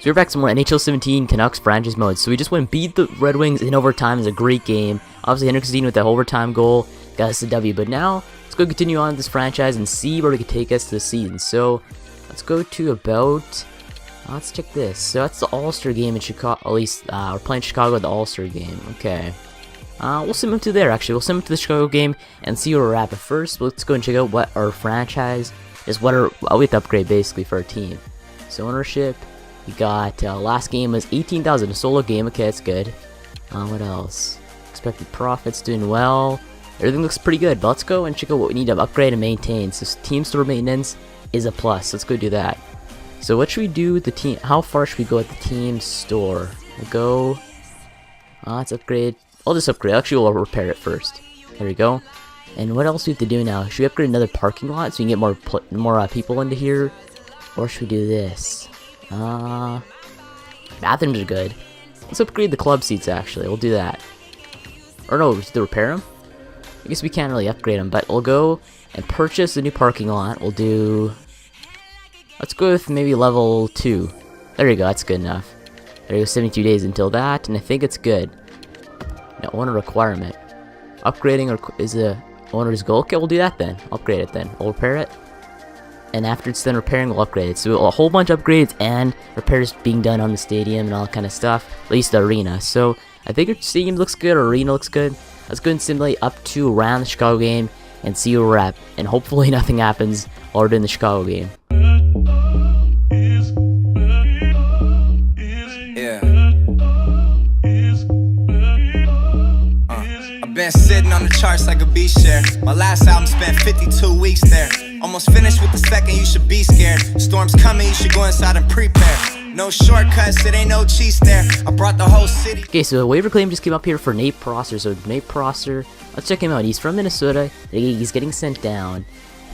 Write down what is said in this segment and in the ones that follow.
So we're back to some more NHL 17 Canucks franchise mode. So we just went and beat the Red Wings in overtime. It was a great game. Obviously, Henrik Sedin with that overtime goal got us the W. But now, let's go continue on with this franchise and see where we can take us to the season. So, let's go to about... let's check this. So that's the All-Star game in Chicago. At least, we're playing Chicago at the All-Star game. Okay. We'll send them to there, actually. We'll send them to the Chicago game and see where we're at. But first, let's go and check out what our franchise is. We have to upgrade, basically, for our team. So, ownership... We got, last game was 18,000, a solo game, okay, that's good. What else? Expected profits, doing well. Everything looks pretty good, but let's go and check out what we need to upgrade and maintain. So team store maintenance is a plus, let's go do that. So what should we do with the team, how far should we go at the team store? We'll go, let's upgrade, I'll just upgrade, actually we'll repair it first. There we go. And what else do we have to do now? Should we upgrade another parking lot so we can get more people into here? Or should we do this? Bathrooms are good. Let's upgrade the club seats, actually. We'll do that. Or no, just to repair them? I guess we can't really upgrade them, but we'll go and purchase a new parking lot. We'll do... Let's go with maybe level 2. There you go, that's good enough. There you go, 72 days until that, and I think it's good. Now, owner requirement. Upgrading is a owner's goal. Okay, we'll do that then. Upgrade it then. We'll repair it. And after it's done repairing, we'll upgrade it. So a whole bunch of upgrades and repairs being done on the stadium and all that kind of stuff. At least the arena. So I think our stadium looks good, our arena looks good. Let's go and simulate up to around the Chicago game and see where we're at. And hopefully nothing happens while we're doing the Chicago game. I've been sitting on the charts like a beach share. My last album spent 52 weeks there. Almost finished with the second, you should be scared. Storm's coming, you should go inside and prepare. No shortcuts, it ain't no cheese there. I brought the whole city. Okay, so a waiver claim just came up here for Nate Prosser. So Nate Prosser, let's check him out. He's from Minnesota. He's getting sent down.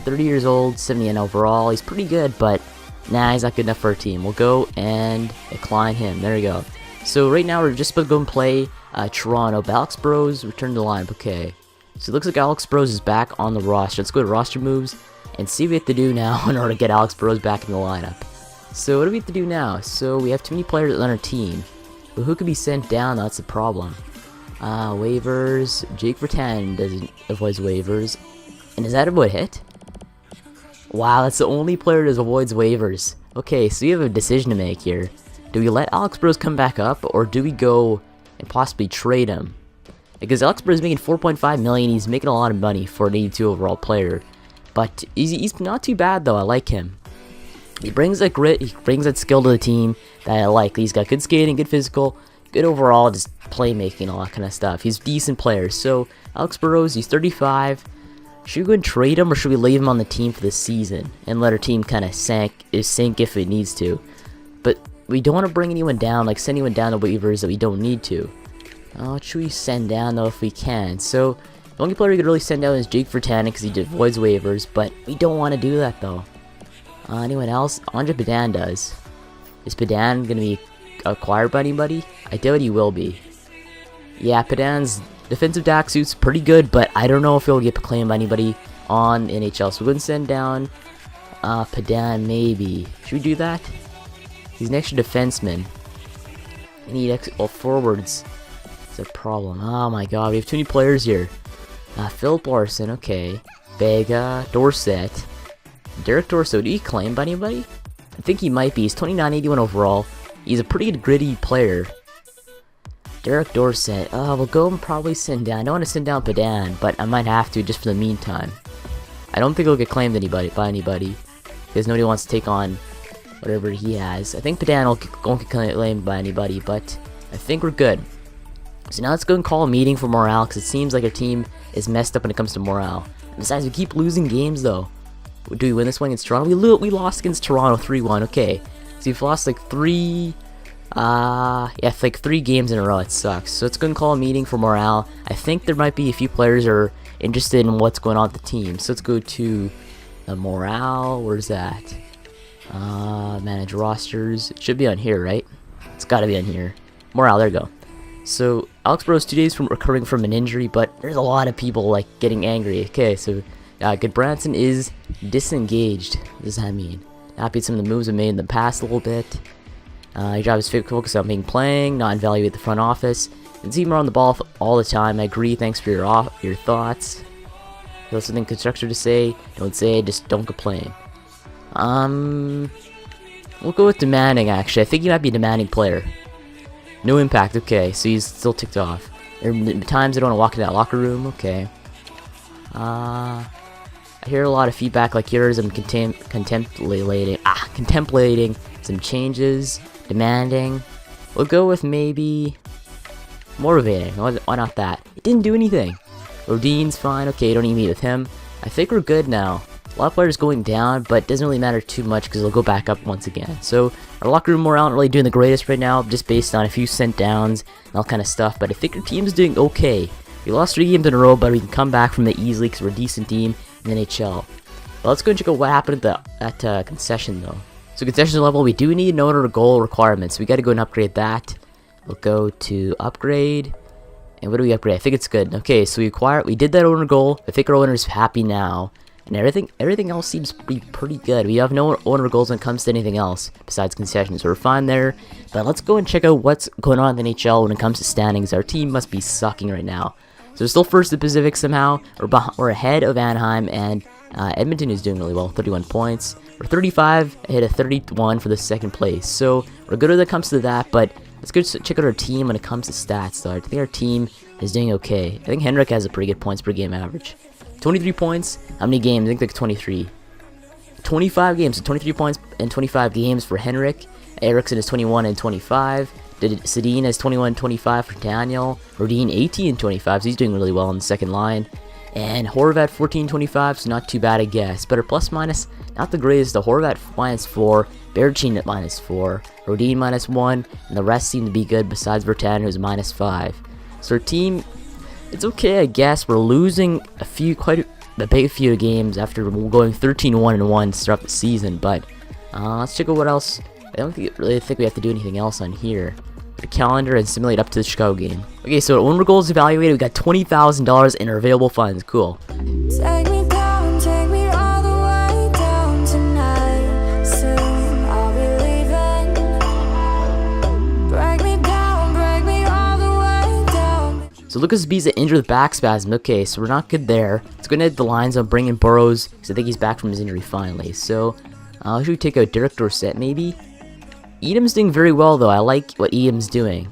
30 years old, 70 overall. He's pretty good, but nah, he's not good enough for our team. We'll go and decline him. There we go. So right now we're just about to go and play Toronto. But Alex Bros returned to the lineup. Okay, so it looks like Alex Bros is back on the roster. Let's go to roster moves and see what we have to do now in order to get Alex Bros back in the lineup. So what do we have to do now? So we have too many players on our team. But who could be sent down? That's the problem. Waivers. Jake Vertanen doesn't avoid waivers. And is that about hit? Wow, that's the only player that avoids waivers. Okay, so we have a decision to make here. Do we let Alex Bros come back up, or do we go and possibly trade him? Because Alex Bros is making $4.5 million. He's making a lot of money for an 82 overall player. But he's not too bad, though. I like him. He brings that grit, he brings that skill to the team that I like. He's got good skating, good physical, good overall, just playmaking, all that kind of stuff. He's a decent player. So, Alex Burrows, he's 35. Should we go and trade him, or should we leave him on the team for the season and let our team kind of sink if it needs to? But we don't want to bring anyone down, like send anyone down to waivers that we don't need to. What should we send down, though, if we can? So, the only player we could really send down is Jake Vertanen because he avoids waivers, but we don't want to do that, though. Anyone else? Andre Padan does. Is Padan going to be acquired by anybody? I doubt he will be. Yeah, Padan's defensive DAC suit's pretty good, but I don't know if he'll get claimed by anybody on NHL. So we're going to send down Padan, maybe. Should we do that? He's an extra defenseman. I need forwards. It's a problem. Oh my god, we have too many players here. Philip Larson, okay. Vega, Dorsett. Derek Dorsett, do you claim by anybody? I think he might be. He's 2981 overall. He's a pretty gritty player. Derek Dorsett. We'll go and probably send down. I don't want to send down Padan, but I might have to just for the meantime. I don't think he'll get claimed by anybody. Because nobody wants to take on whatever he has. I think Padan won't get claimed by anybody, but I think we're good. So now let's go and call a meeting for morale, because it seems like our team is messed up when it comes to morale. And besides, we keep losing games, though. Do we win this one against Toronto? We lost against Toronto 3-1. Okay, so we've lost like three games in a row. It sucks. So let's go and call a meeting for morale. I think there might be a few players are interested in what's going on with the team. So let's go to the morale. Where's that? Manage rosters. It should be on here, right? It's got to be on here. Morale. There you go. So Alex Burrows 2 days from recovering from an injury, but there's a lot of people like getting angry. Okay, so Goodbranson is disengaged. What does that mean? Happy with some of the moves we made in the past a little bit. Your job is to focus on being playing, not evaluate the front office. And team are on the ball all the time. I agree. Thanks for your thoughts. If you have something constructive to say, don't say it, just don't complain. We'll go with demanding, actually. I think he might be a demanding player. No impact, okay, so he's still ticked off. There are times I don't want to walk in that locker room, okay. I hear a lot of feedback like yours. I'm contemplating some changes, demanding. We'll go with maybe motivating. Why not that? It didn't do anything. Rodine's fine, okay, don't need to meet with him. I think we're good now. A lot of players going down, but it doesn't really matter too much because they'll go back up once again. So our locker room morale not really doing the greatest right now, just based on a few sent downs and all kind of stuff. But I think our team's doing okay. We lost 3 games in a row, but we can come back from it easily because we're a decent team in the NHL. But let's go and check out what happened at concession though. So concession level, we do need no order goal requirements. So we got to go and upgrade that. We'll go to upgrade. And what do we upgrade? I think it's good. Okay, so we did that owner goal. I think our owner's happy now. And everything else seems to be pretty good. We have no owner goals when it comes to anything else besides concessions, so we're fine there. But let's go and check out what's going on in the NHL when it comes to standings. Our team must be sucking right now. So we're still first in the Pacific somehow. We're ahead of Anaheim, and Edmonton is doing really well, 31 points. We're 35 ahead of 31 for the second place. So we're good when it comes to that, but let's go check out our team when it comes to stats though. I think our team is doing okay. I think Henrik has a pretty good points per game average. 23 points. How many games? I think like 23. 25 games. So 23 points in 25 games for Henrik. Eriksson is 21 and 25. Sedin is 21 and 25 for Daniel. Rodin 18 and 25. So he's doing really well on the second line. And Horvat 14 and 25. So not too bad, I guess. But our plus minus, not the greatest. The Horvat -4. Berchin at -4. Rodin -1. And the rest seem to be good besides Vertan, who's -5. So our team, it's okay, I guess. We're losing quite a big few games after going 13-1-1 to start the season. But let's check out what else. I don't really think we have to do anything else on here. The calendar and simulate up to the Chicago game. Okay, so when our goals evaluated, we got $20,000 in our available funds. Cool. Take me down, take me all the way down tonight. Soon I'll be leaving. Break me all the way down. So Lucas Biza injured with back spasm. Okay, so we're not good there. Let's go ahead and hit the lines on bringing Burrows, because I think he's back from his injury finally. So should we take out Derek Dorsett maybe? Edam's doing very well though. I like what Edam's doing.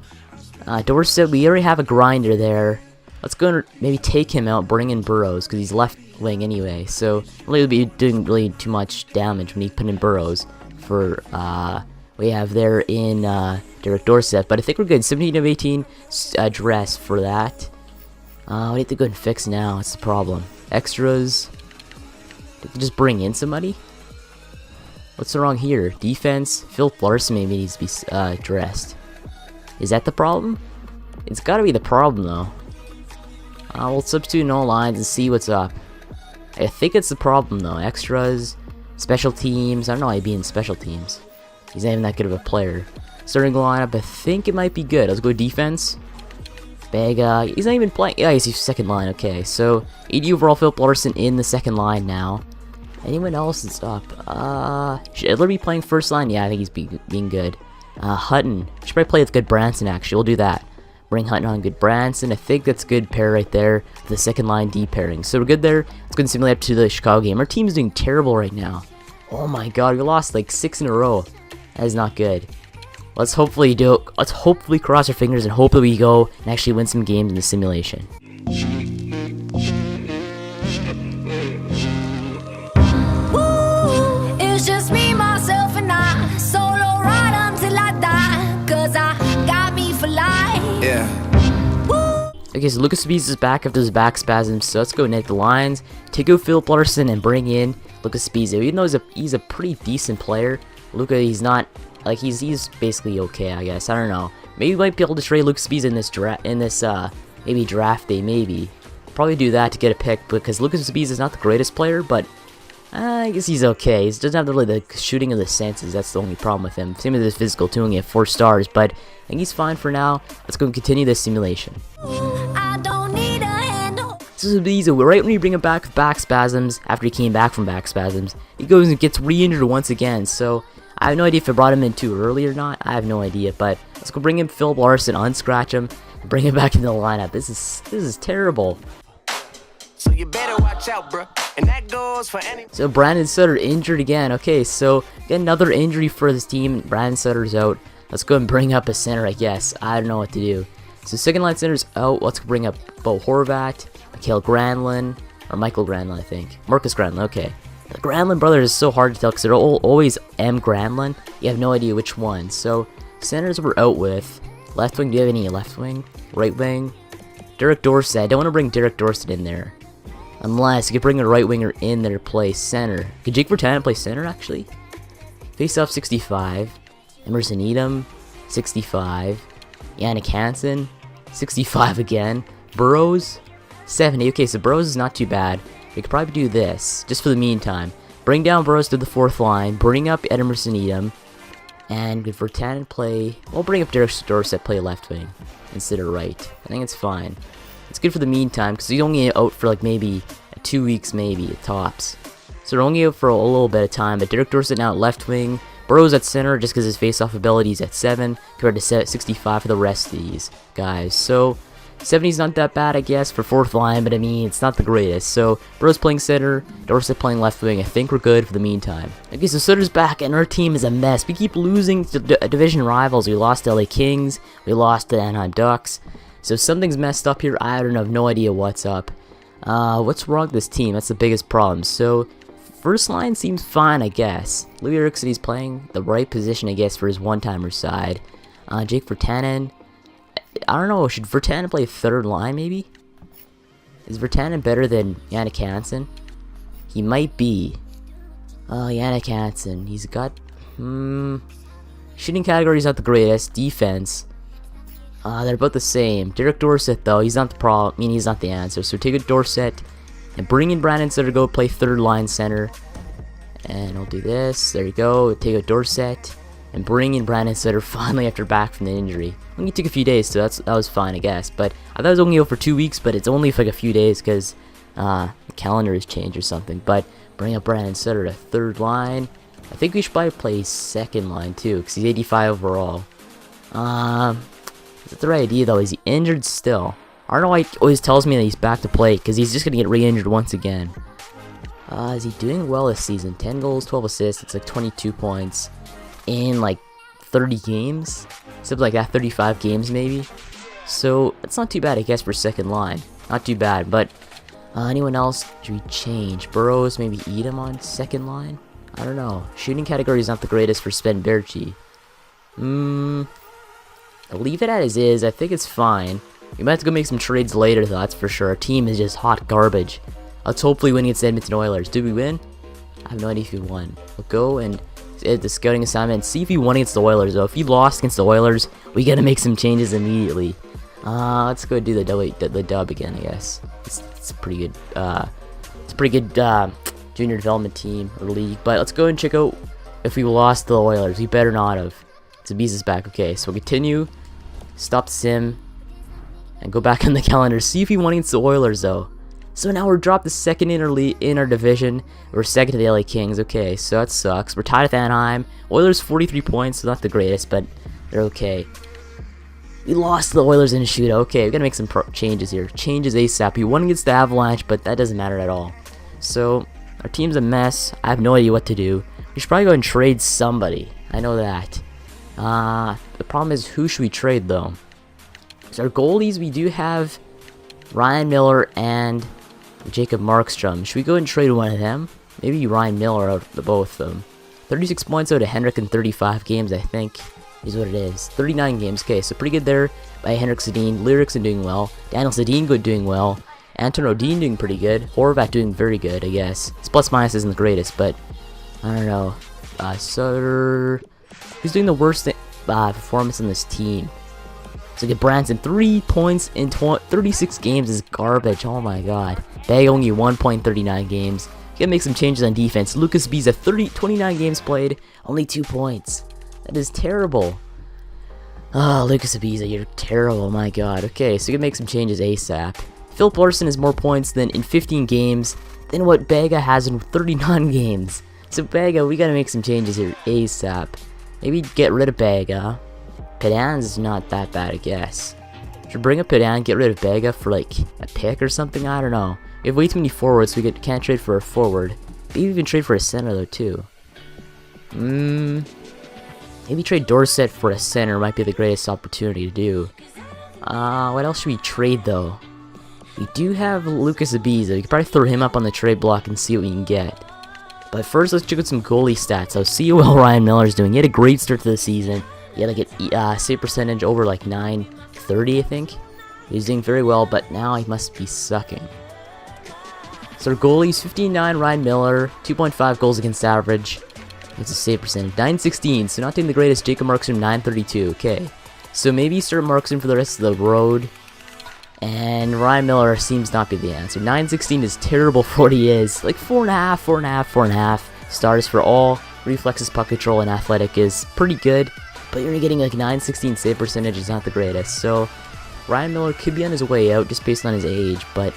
Dorsett, we already have a grinder there. Let's go and maybe take him out, bring in Burrows, because he's left wing anyway. So really be doing really too much damage when he put in Burrows for we have there in Derek Dorsett. But I think we're good. 17 of 18 dress for that. We need to go and fix now. It's the problem. Extras. Did we just bring in somebody? What's wrong here? Defense. Phil Larson maybe needs to be dressed. Is that the problem? It's got to be the problem though. We'll substitute in all lines and see what's up. I think it's the problem though. Extras, special teams. I don't know why he'd be in special teams. He's not even that good of a player. Starting lineup, I think it might be good. Let's go defense. Bega. He's not even playing. Yeah, he's second line. Okay, so 80 overall. Philip Larson in the second line now. Anyone else is up? Should Edler be playing first line? Yeah, I think he's being good. Hutton. Should probably play with good Branson, actually. We'll do that. Bring Hutton on good Branson. I think that's a good pair right there. The second line D pairing. So we're good there. Let's go and simulate up to the Chicago game. Our team's doing terrible right now. Oh my god, we lost like 6 in a row. That is not good. Let's hopefully cross our fingers and hope that we go and actually win some games in the simulation. It's just me, myself, and I. Solo ride until I die. Cause I got me for life. Yeah. Okay, so Lucas Speeds is back after his back spasms, so let's go and hit the lines. Take out Philip Larson and bring in Lucas Speeds. Even though he's a pretty decent player, Luca, he's not, like, he's basically okay, I guess. I don't know. Maybe we might be able to trade Lucas Speeds in this maybe draft day, maybe. Probably do that to get a pick, because Lucas Speeds is not the greatest player, but I guess he's okay. He doesn't have really the shooting of the senses. That's the only problem with him. Same with his physical too. He has 4 stars, but I think he's fine for now. Let's go and continue this simulation. I don't need a handle. So these right when you bring him back with back spasms, after he came back from back spasms, he goes and gets re-injured once again. So I have no idea if I brought him in too early or not. I have no idea, but let's go bring in Phil Larson, unscratch him, and bring him back into the lineup. This is terrible. So you better watch out, bro. And that goes for any. So Brandon Sutter injured again. Okay, so get another injury for this team. Brandon Sutter's out. Let's go and bring up a center, I guess. I don't know what to do. So second line center's out. Let's bring up Bo Horvat, Michael Granlund, or Michael Granlund, I think. Marcus Granlund, okay. The Granlund brothers is so hard to tell because they're always M. Granlund. You have no idea which one. So centers we're out with. Left wing, do you have any left wing? Right wing? Derek Dorsett. I don't want to bring Derek Dorsett in there. Unless you could bring a right winger in there to play center. Could Jake Virtanen play center, actually? Face off 65. Emerson Edom, 65. Yannick Hansen, 65 again. Burrows, 70. Okay, so Burrows is not too bad. We could probably do this, just for the meantime. Bring down Burrows to the fourth line. Bring up Emerson Edom. And with Virtanen play... We'll bring up Derek Dorsett, play left wing instead of right. I think it's fine. It's good for the meantime, because he's only out for like maybe 2 weeks, maybe, at tops. So they're only out for a little bit of time. But Derek Dorsett now at left wing. Burrows at center just because his face-off ability is at 7 compared to 65 for the rest of these guys. So 70's not that bad, I guess, for fourth line, but I mean, it's not the greatest. So Burrows playing center, Dorsett playing left wing. I think we're good for the meantime. Okay, so Sutter's back, and our team is a mess. We keep losing to division rivals. We lost to LA Kings. We lost to Anaheim Ducks. So something's messed up here. I don't have no idea what's up. What's wrong with this team? That's the biggest problem. So first line seems fine, I guess. Louis Eriksson, he's playing the right position, I guess, for his one-timer side. Jake Virtanen. I don't know, should Virtanen play third line, maybe? Is Virtanen better than Yannick Hansen? He might be. Yannick Hansen. He's got... shooting category is not the greatest. Defense. They're about the same. Derek Dorsett, though, he's not the problem. I mean, he's not the answer. So take a Dorsett and bring in Brandon Sutter to go play third line center. And we'll do this. There you go. Take a Dorsett and bring in Brandon Sutter finally after back from the injury. Only took a few days, so that was fine, I guess. But I thought it was only out for 2 weeks, but it's only for like a few days because the calendar has changed or something. But bring up Brandon Sutter to third line. I think we should probably play second line too because he's 85 overall. Is that the right idea though? Is he injured still? I don't know why he always tells me that he's back to play because he's just going to get re-injured once again. Is he doing well this season? 10 goals, 12 assists. It's like 22 points in like 30 games. Something like that, 35 games maybe. So that's not too bad, I guess, for second line. Not too bad, but anyone else? Should we change? Burrows, maybe Edom on second line? I don't know. Shooting category is not the greatest for Sven Berchi. I'll leave it as is. I think it's fine. We might have to go make some trades later, though, that's for sure. Our team is just hot garbage. Let's hopefully win against Edmonton Oilers. Did we win? I have no idea if we won. We'll go and hit the scouting assignment and see if we won against the Oilers, though. If we lost against the Oilers, we gotta make some changes immediately. Let's go do the dub again, I guess. It's a pretty good, junior development team or league. But let's go and check out if we lost to the Oilers. We better not have. Zabiza's back. Okay, so we'll continue. Stop sim. And go back on the calendar. See if we won against the Oilers, though. So now we're dropped to second in our division. We're second to the LA Kings. Okay, so that sucks. We're tied with Anaheim. Oilers 43 points, so not the greatest, but they're okay. We lost to the Oilers in a shootout. Okay, we gotta make some changes here. Changes ASAP. We won against the Avalanche, but that doesn't matter at all. So our team's a mess. I have no idea what to do. We should probably go and trade somebody. I know that. The problem is, who should we trade though? So our goalies, we do have Ryan Miller and Jacob Markstrom. Should we go and trade one of them? Maybe Ryan Miller out of the both of them. 36 points out of Henrik in 35 games, I think, is what it is. 39 games. Okay, so pretty good there by Henrik Sedin. Lyricson doing well. Daniel Sedin doing well. Anton Rodin doing pretty good. Horvat doing very good, I guess. His plus minus isn't the greatest, but I don't know. Sutter, who's doing the worst performance on this team? So get Branson 3 points in 36 games is garbage. Oh my god. Bag only 1.39 games. Gotta make some changes on defense. Lucas Biza 29 games played, only 2 points. That is terrible. Oh, Lucas Biza, you're terrible. My god. Okay, so you can make some changes ASAP. Philip Larson has more points than in 15 games than what Bega has in 39 games. So Bega, we gotta make some changes here ASAP. Maybe get rid of Bega. Pedan's not that bad, I guess. Should bring up Pedan, get rid of Bega for like a pick or something. I don't know. We have way too many forwards, so we can't trade for a forward. Maybe even trade for a center though too. Maybe trade Dorset for a center might be the greatest opportunity to do. What else should we trade though? We do have Lucas Abiza. We could probably throw him up on the trade block and see what we can get. But first, let's check out some goalie stats. I'll see how Ryan Miller's doing. He had a great start to the season. He had like a save percentage over like 930, I think. He was doing very well, but now he must be sucking. So our goalies, 59 Ryan Miller, 2.5 goals against average. It's a save percentage, 916, so not doing the greatest. Jacob Markstrom, 932, okay. So maybe start Markstrom for the rest of the road. And Ryan Miller seems not be the answer. 916 is terrible for what he is. Like 4.5, 4.5, 4.5. Stars for all. Reflexes, puck control, and athletic is pretty good. But you're getting like 916 save percentage is not the greatest. So Ryan Miller could be on his way out just based on his age. But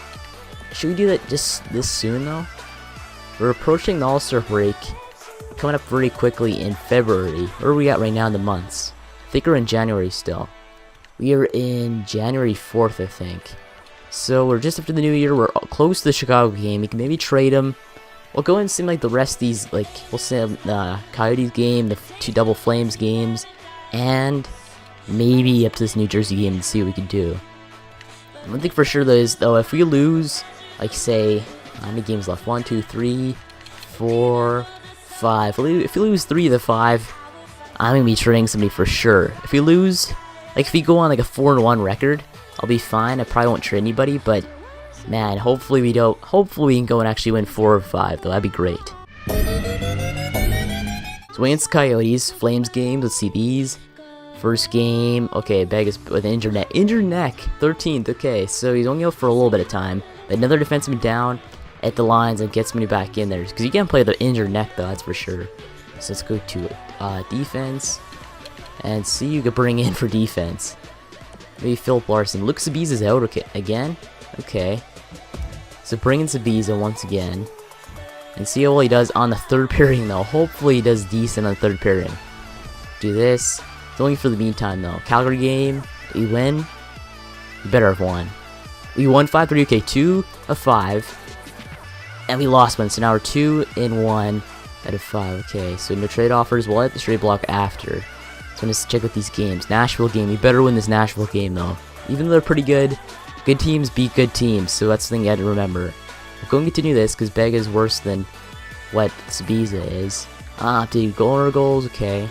should we do that just this soon though? We're approaching the All-Star break. Coming up very quickly in February. Where are we at right now in the months? I think we're in January still. We are in January 4th, I think. So we're just after the new year. We're close to the Chicago game. We can maybe trade him. We'll go and sim like the rest of these, like we'll sim the Coyotes game, the 2 Double Flames games, and maybe up to this New Jersey game and see what we can do. One thing for sure though is if we lose, like say, how many games left? 1, 2, 3, 4, 5. If we lose 3 of the 5, I'm gonna be trading somebody for sure. If we lose, like if we go on like a 4-1 record, I'll be fine. I probably won't trade anybody, but man, hopefully we don't. Hopefully we can go and actually win 4 or 5, though. That'd be great. So against Coyotes, Flames games. Let's see these. First game, okay, Vegas with injured neck. Injured neck, 13th. Okay, so he's only out for a little bit of time. But another defenseman down at the lines and gets me back in there because you can't play the injured neck though. That's for sure. So let's go to defense. And see you could bring in for defense. Maybe Philip Larson. Luke Sabiza's out again. Okay. So bring in Sabiza once again. And see how well he does on the third pairing though. Hopefully he does decent on the third pairing. Do this. It's only for the meantime though. Calgary game. We win. We better have won. We won 5-3. Okay, 2 of 5. And we lost one. So now we're 2-1 out of 5. Okay, so no trade offers. We'll hit the trade block after. So let's check out these games. Nashville game. We better win this Nashville game though. Even though they're pretty good, good teams beat good teams. So that's the thing you had to remember. We'll go and continue this because Bega is worse than what Sabiza is. Dude, owner goals. Okay.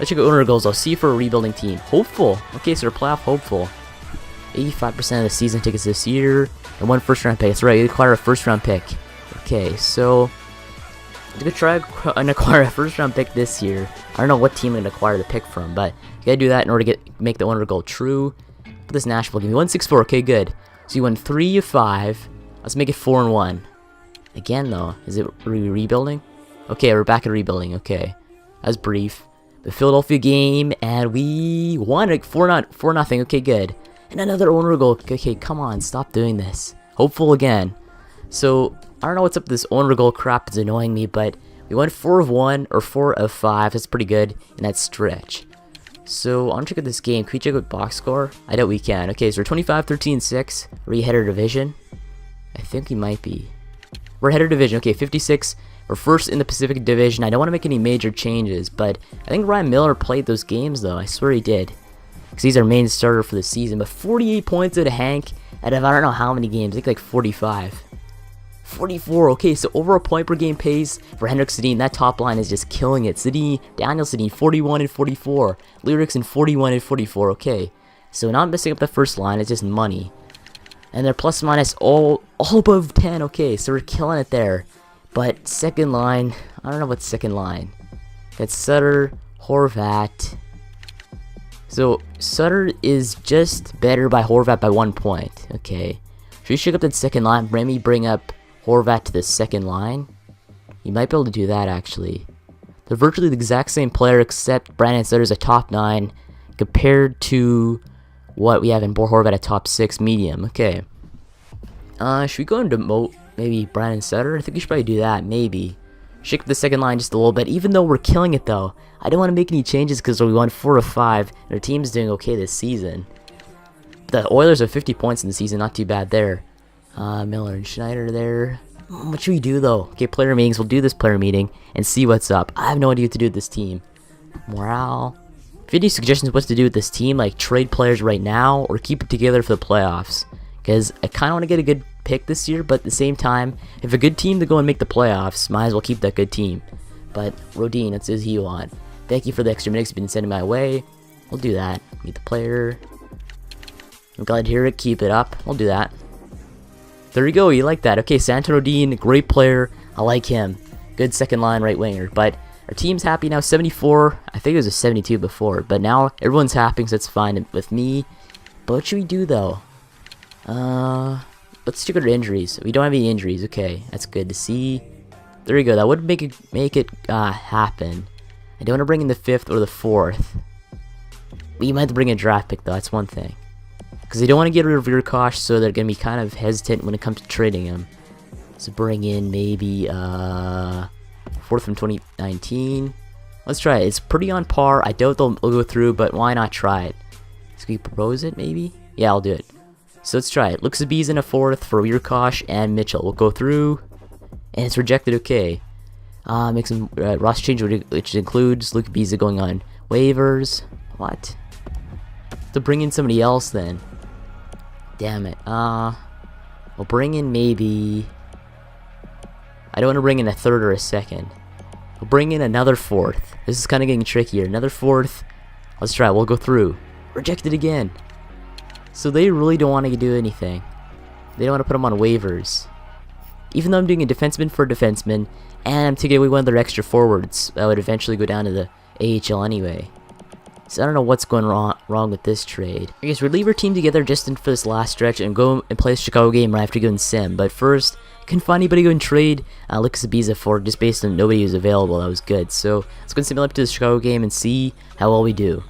Let's check out owner goals. I'll see for a rebuilding team. Hopeful. Okay, so we're playoff hopeful. 85% of the season tickets this year. And 1 first-round pick. That's right. You acquire a first-round pick. Okay, so I'm gonna try and acquire a first-round pick this year. I don't know what team I'm gonna acquire the pick from, but you gotta do that in order to make the owner goal true. Put this Nashville game. 1-6-4. Okay, good. So you won 3 of 5. Let's make it 4-1. Again, though, is it rebuilding? Okay, we're back at rebuilding. Okay, that's brief. The Philadelphia game, and we won like 4-0. Okay, good. And another owner goal. Okay, come on, stop doing this. Hopeful again. So I don't know what's up with this owner goal crap. It's annoying me, but we went 4 of 1 or 4 of 5. That's pretty good in that stretch. So I want to check out this game. Can we check out box score? I doubt we can. Okay, so we're 25-13-6. Are we ahead of division? I think we might be. We're ahead of division. Okay, 56. We're first in the Pacific Division. I don't want to make any major changes, but I think Ryan Miller played those games though. I swear he did, because he's our main starter for the season. But 48 points out of Hank out of I don't know how many games. I think like 45. 44. Okay, so over a point per game pace for Henrik Sedin. That top line is just killing it. Daniel Sedin, 41 and 44. Lyrics and 41 and 44. Okay, so not messing up the first line. It's just money. And they're plus minus all above 10. Okay, so we're killing it there. But second line, I don't know what's second line. Got Sutter, Horvat. So Sutter is just better by Horvat by 1 point. Okay, should we shake up that second line? Remy bring up Horvat to the second line? You might be able to do that actually. They're virtually the exact same player except Brandon Sutter's a top 9 compared to what we have in Horvat at top 6 medium. Okay. Should we go into maybe Brandon Sutter? I think we should probably do that. Maybe. Shake up the second line just a little bit, even though we're killing it though. I don't want to make any changes because we won 4 of 5, and our team's doing okay this season. The Oilers have 50 points in the season, not too bad there. Miller and Schneider there. What should we do though? Okay, player meetings. We'll do this player meeting and see what's up. I have no idea what to do with this team. Morale. If you have any suggestions what to do with this team, like trade players right now or keep it together for the playoffs, because I kind of want to get a good pick this year, but at the same time, if a good team to go and make the playoffs, might as well keep that good team. But Rodin, what does he want? Thank you for the extra minutes you've been sending my way. We'll do that. Meet the player. I'm glad to hear it. Keep it up. We'll do that. There you go. You like that. Okay, Santa Rodin, great player. I like him. Good second line right winger. But our team's happy now. 74. I think it was a 72 before. But now everyone's happy, so it's fine with me. But what should we do though? Let's check our injuries. We don't have any injuries. Okay, that's good to see. There you go. That would make it happen. I don't want to bring in the 5th or the 4th. We might have to bring a draft pick though. That's one thing. Because they don't want to get rid of Yurkosh, so they're going to be kind of hesitant when it comes to trading him. So bring in maybe 4th from 2019. Let's try it. It's pretty on par. I doubt they'll go through, but why not try it? So can we propose it maybe? Yeah, I'll do it. So let's try it. Luxabees in a 4th for Yurkosh and Mitchell. We'll go through, and it's rejected. Okay. Make some roster change, which includes Luke Biza going on waivers. What? To bring in somebody else then. Damn it. We'll bring in maybe. I don't want to bring in a 3rd or a 2nd. We'll bring in another 4th. This is kind of getting trickier. Another 4th. Let's try it. We'll go through. Rejected again. So they really don't want to do anything. They don't want to put them on waivers. Even though I'm doing a defenseman for a defenseman, and I'm taking away one of their extra forwards, that would eventually go down to the AHL anyway. So I don't know what's going wrong with this trade. I guess we'll leave our team together just for this last stretch and go and play a Chicago game right after going sim. But first, I couldn't find anybody to go and trade Luxabiza for just based on nobody who's available. That was good. So let's go and simulate up to the Chicago game and see how well we do.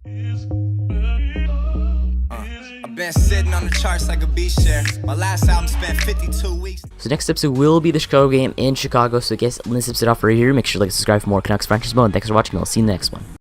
Been sitting on the charts like a beast share. My last album spent 52 weeks. So next episode will be the Chicago game in Chicago. So I guess let's end this episode off right here. Make sure to like and subscribe for more Canucks franchise mode. And thanks for watching. I'll see you in the next one.